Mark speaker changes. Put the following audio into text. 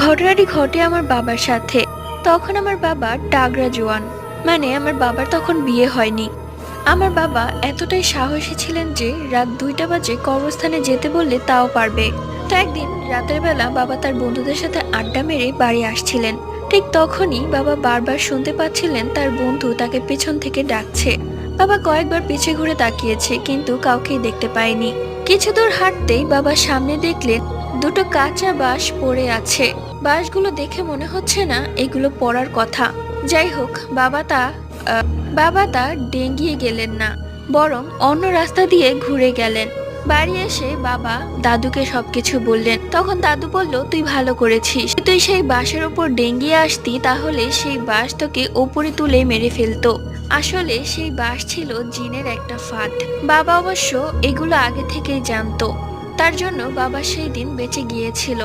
Speaker 1: ঘটনাটি ঘটে আমার বাবার সাথে। তখন আমার বাবা টাগরা জোয়ান, মানে আমার বাবার তখন বিয়ে হয়নি। আমার বাবা এতটাই সাহসী ছিলেন যে রাত 2টা বাজে কবরস্থানে যেতে বললে তাও পারবে। তো একদিন রাতের বেলা বাবা তার বন্ধুদের সাথে আড্ডা মেরে বাড়ি আসছিলেন। ঠিক তখনই বাবা বারবার শুনতে পাচ্ছিলেন তার বন্ধু তাকে পেছন থেকে ডাকছে। বাবা কয়েকবার পিছে ঘুরে তাকিয়েছে, কিন্তু কাউকেই দেখতে পায়নি। কিছু দূর হাঁটতেই বাবা সামনে দেখলেন দুটো কাঁচা বাঁশ পড়ে আছে। বাঁশগুলো দেখে মনে হচ্ছে না এগুলো পড়ার কথা। যাই হোক, বাবা তা ডেঙ্গিয়ে গেলেন না, বরং অন্য রাস্তা দিয়ে ঘুরে গেলেন। বাড়ি এসে বাবা দাদুকে সবকিছু বললেন। তখন দাদু বলল, তুই ভালো করেছিস, তুই সেই বাঁশের উপর ডেঙ্গিয়ে আসতি, তাহলে সেই বাঁশ তোকে ওপরে তুলে মেরে ফেলতো। আসলে সেই বাঁশ ছিল জিনের একটা ফাঁদ। বাবা অবশ্য এগুলো আগে থেকেই জানতো, তার জন্য বাবা সেই দিন বেঁচে গিয়েছিল।